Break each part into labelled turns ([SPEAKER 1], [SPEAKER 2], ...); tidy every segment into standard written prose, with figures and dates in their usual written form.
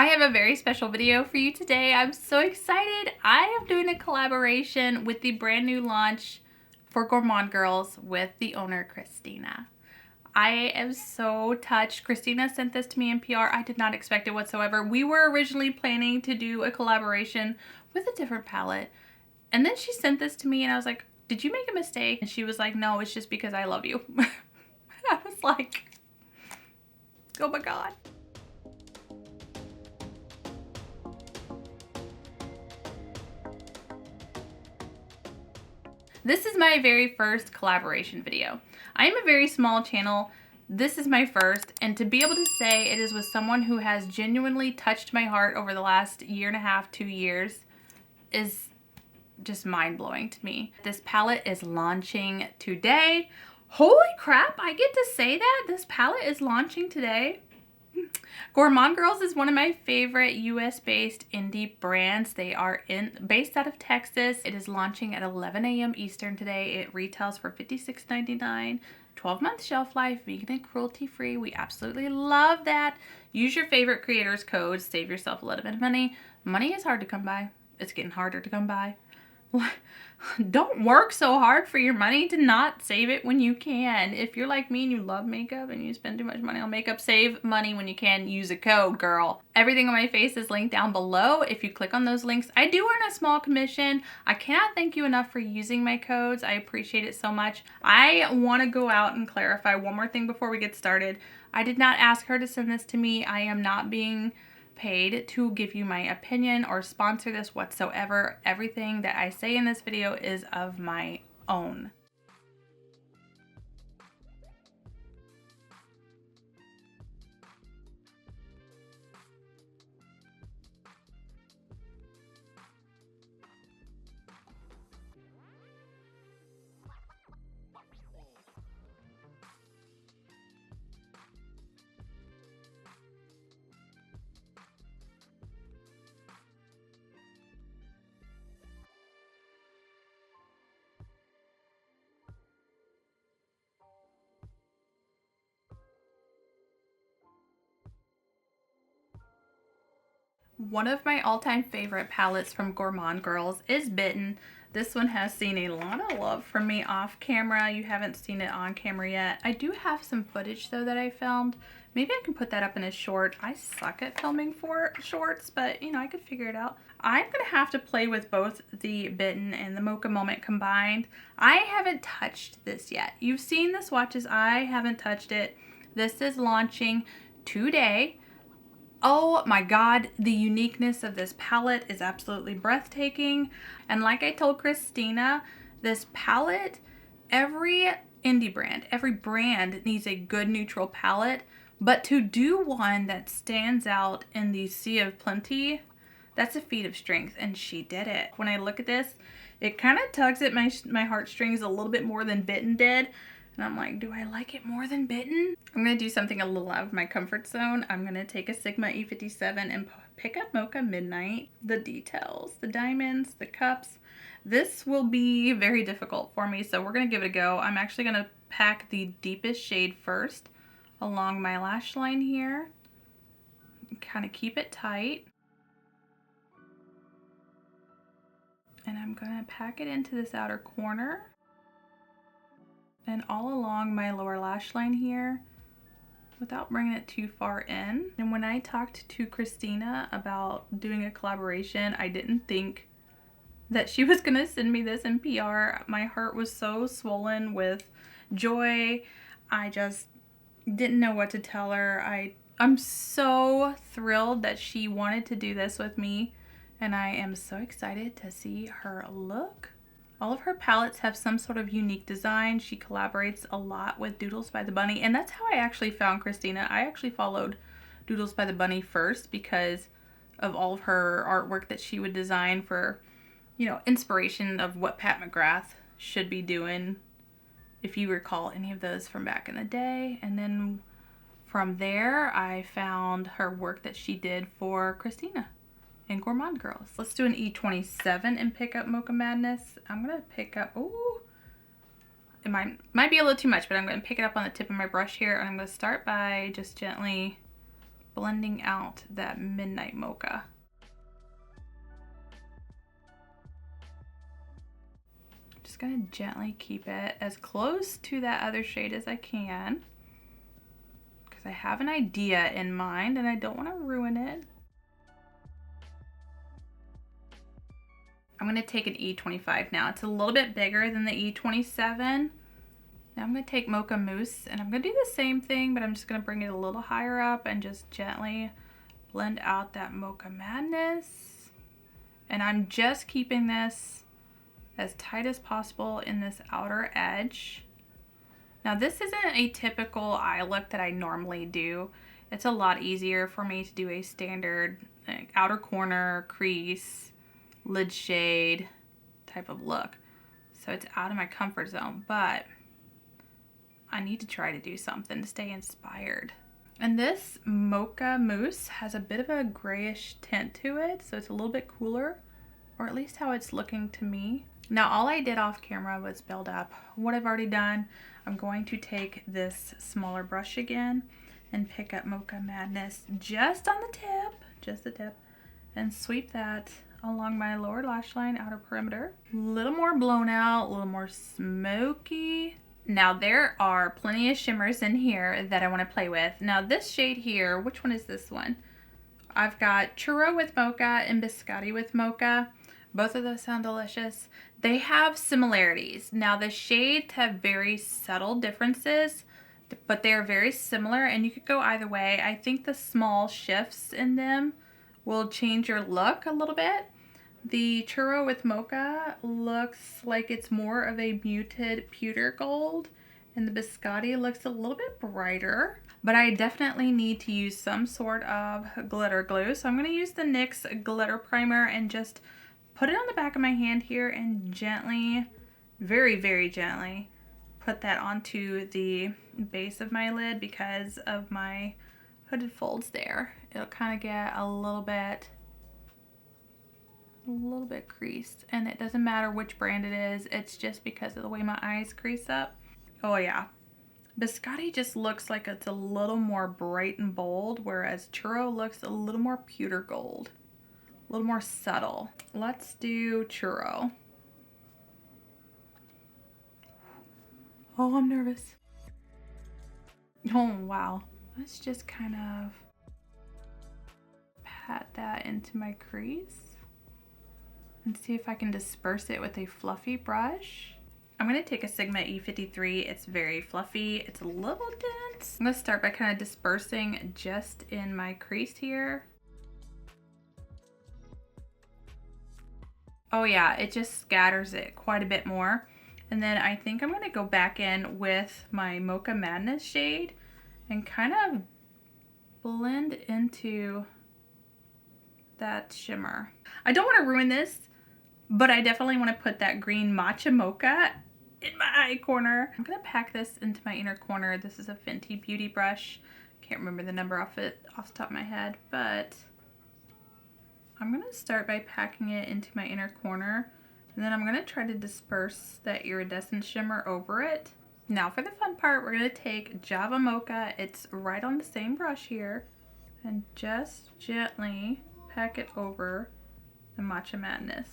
[SPEAKER 1] I have a very special video for you today. I'm so excited. I am doing a collaboration with the brand new launch for Gourmande Girls with the owner, Christina. I am so touched. Christina sent this to me in PR. I did not expect it whatsoever. We were originally planning to do a collaboration with a different palette. And then she sent this to me and I was like, did you make a mistake? And she was like, no, it's just because I love you. I was like, oh my God. This is my very first collaboration video. I am a very small channel. This is my first, and to be able to say it is with someone who has genuinely touched my heart over the last year and a half, 2 years is just mind-blowing to me. This palette is launching today. Holy crap, I get to say that? This palette is launching today. Gourmande Girls is one of my favorite US-based indie brands. They are based out of Texas. It is launching at 11 a.m. Eastern today. It retails for $56.99. 12-month shelf life, vegan and cruelty-free. We absolutely love that. Use your favorite creators' codes. Save yourself a little bit of money. Money is hard to come by. It's getting harder to come by. Don't work so hard for your money to not save it when you can. If you're like me and you love makeup and you spend too much money on makeup, save money when you can. Use a code, girl. Everything on my face is linked down below. If you click on those links, I do earn a small commission. I cannot thank you enough for using my codes. I appreciate it so much. I want to go out and clarify one more thing before we get started. I did not ask her to send this to me. I am not being paid to give you my opinion or sponsor this whatsoever. Everything that I say in this video is of my own. One of my all-time favorite palettes from Gourmande Girls is Bitten. This one has seen a lot of love from me off camera. You haven't seen it on camera yet. I do have some footage though that I filmed. Maybe I can put that up in a short. I suck at filming for shorts, but you know, I could figure it out. I'm gonna have to play with both the Bitten and the Mocha moment combined. I haven't touched this yet. You've seen the swatches. I haven't touched it. This is launching today. Oh my God, the uniqueness of this palette is absolutely breathtaking. And like I told Christina, this palette, every indie brand, every brand needs a good neutral palette, but to do one that stands out in the sea of plenty, that's a feat of strength, and she did it. When I look at this, it kind of tugs at my heartstrings a little bit more than Bitten did. And I'm like, do I like it more than Bitten? I'm going to do something a little out of my comfort zone. I'm going to take a Sigma E57 and pick up Mocha Midnight. The details, the diamonds, the cups. This will be very difficult for me, so we're going to give it a go. I'm actually going to pack the deepest shade first along my lash line here. Kind of keep it tight. And I'm going to pack it into this outer corner. And all along my lower lash line here without bringing it too far in. And when I talked to Christina about doing a collaboration, I didn't think that she was gonna send me this in PR. My heart was so swollen with joy. I just didn't know what to tell her. I'm so thrilled that she wanted to do this with me, and I am so excited to see her look. All of her palettes have some sort of unique design. She collaborates a lot with Doodles by the Bunny, and that's how I actually found Christina. I actually followed Doodles by the Bunny first because of all of her artwork that she would design for, you know, inspiration of what Pat McGrath should be doing, if you recall any of those from back in the day. And then from there, I found her work that she did for Christina and Gourmande Girls. Let's do an E27 and pick up Mocha Madness. I'm gonna pick up, ooh, it might be a little too much, but I'm gonna pick it up on the tip of my brush here, and I'm gonna start by just gently blending out that midnight mocha. Just gonna gently keep it as close to that other shade as I can, because I have an idea in mind and I don't want to ruin it. I'm gonna take an E25 now. It's a little bit bigger than the E27. Now I'm gonna take Mocha Mousse and I'm gonna do the same thing, but I'm just gonna bring it a little higher up and just gently blend out that Mocha Madness. And I'm just keeping this as tight as possible in this outer edge. Now this isn't a typical eye look that I normally do. It's a lot easier for me to do a standard outer corner, crease, lid shade type of look. So it's out of my comfort zone, but I need to try to do something to stay inspired. And this Mocha Mousse has a bit of a grayish tint to it, so it's a little bit cooler, or at least how it's looking to me. Now all I did off camera was build up what I've already done. I'm going to take this smaller brush again and pick up Mocha Madness just on the tip, just the tip, and sweep that along my lower lash line, outer perimeter. A little more blown out, a little more smoky. Now there are plenty of shimmers in here that I want to play with. Now this shade here, which one is this one? I've got Churro with Mocha and Biscotti with Mocha. Both of those sound delicious. They have similarities. Now the shades have very subtle differences, but they're very similar and you could go either way. I think the small shifts in them will change your look a little bit. The Churro with Mocha looks like it's more of a muted pewter gold, and the Biscotti looks a little bit brighter, but I definitely need to use some sort of glitter glue. So I'm going to use the NYX glitter primer and just put it on the back of my hand here and gently, very, very gently, put that onto the base of my lid because of my hooded folds there. It'll kind of get a little bit creased, and it doesn't matter which brand it is, it's just because of the way my eyes crease up. Oh yeah, Biscotti just looks like it's a little more bright and bold, whereas Churro looks a little more pewter gold, a little more subtle. Let's do Churro. Oh, I'm nervous. Oh wow, let's just kind of pat that into my crease and see if I can disperse it with a fluffy brush. I'm going to take a Sigma E53. It's very fluffy. It's a little dense. I'm going to start by kind of dispersing just in my crease here. Oh yeah, it just scatters it quite a bit more. And then I think I'm going to go back in with my Mocha Madness shade and kind of blend into that shimmer. I don't want to ruin this, but I definitely want to put that green matcha mocha in my eye corner. I'm going to pack this into my inner corner. This is a Fenty Beauty brush. Can't remember the number off the top of my head, but I'm going to start by packing it into my inner corner, and then I'm going to try to disperse that iridescent shimmer over it. Now for the fun part, we're going to take Java Mocha. It's right on the same brush here, and just gently pack it over the Matcha Madness.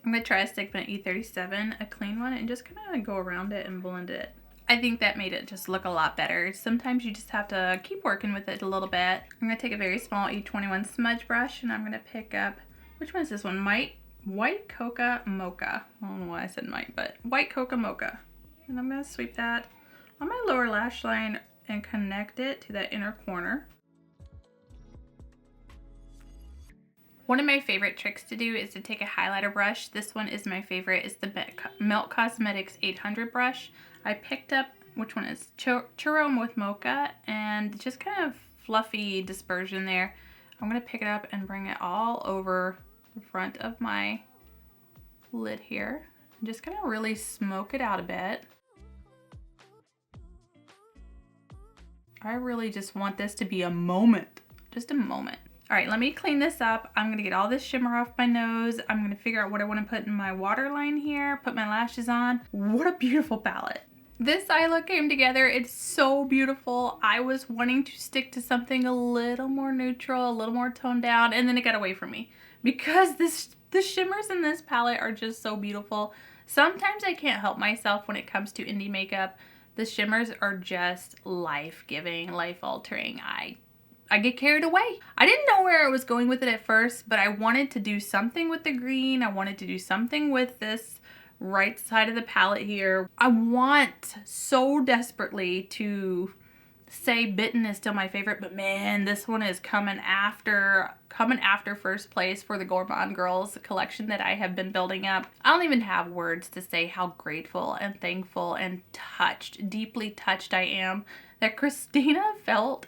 [SPEAKER 1] I'm going to try a Sigma E37, a clean one, and just kind of go around it and blend it. I think that made it just look a lot better. Sometimes you just have to keep working with it a little bit. I'm going to take a very small E21 smudge brush, and I'm going to pick up, which one is this one? White Coca Mocha. I don't know why I said white, but White Coca Mocha. And I'm going to sweep that on my lower lash line and connect it to that inner corner. One of my favorite tricks to do is to take a highlighter brush. This one is my favorite. It's the Milk Cosmetics 800 brush. I picked up, which one is Churro with Mocha, and just kind of fluffy dispersion there. I'm going to pick it up and bring it all over the front of my lid here. And just kind of really smoke it out a bit. I really just want this to be a moment, just a moment. All right, let me clean this up. I'm gonna get all this shimmer off my nose. I'm gonna figure out what I wanna put in my waterline here, put my lashes on. What a beautiful palette. This eye look came together. It's so beautiful. I was wanting to stick to something a little more neutral, a little more toned down, and then it got away from me because the shimmers in this palette are just so beautiful. Sometimes I can't help myself when it comes to indie makeup. The shimmers are just life-giving, life-altering. I get carried away. I didn't know where I was going with it at first, but I wanted to do something with the green. I wanted to do something with this right side of the palette here. I want so desperately to say Bitten is still my favorite, but man, this one is coming after first place for the Gourmande Girls collection that I have been building up. I don't even have words to say how grateful and thankful and touched, deeply touched I am that Christina felt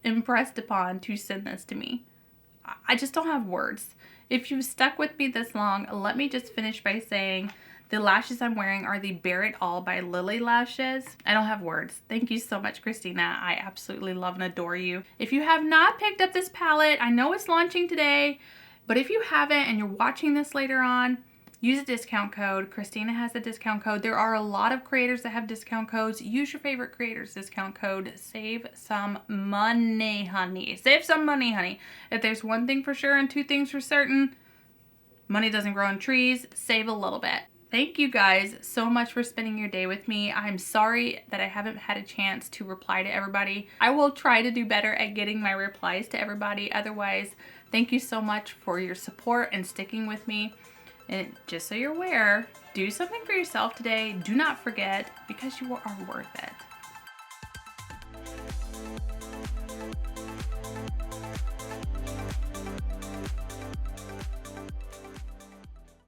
[SPEAKER 1] impressed upon to send this to me. I just don't have words. If you've stuck with me this long, let me just finish by saying the lashes I'm wearing are the Bare It All by Lily Lashes. I don't have words. Thank you so much, Christina. I absolutely love and adore you. If you have not picked up this palette, I know it's launching today, but if you haven't and you're watching this later on, use a discount code. Christina has a discount code. There are a lot of creators that have discount codes. Use your favorite creator's discount code. Save some money, honey. Save some money, honey. If there's one thing for sure and two things for certain, money doesn't grow on trees. Save a little bit. Thank you guys so much for spending your day with me. I'm sorry that I haven't had a chance to reply to everybody. I will try to do better at getting my replies to everybody. Otherwise, thank you so much for your support and sticking with me. And just so you're aware, do something for yourself today. Do not forget, because you are worth it.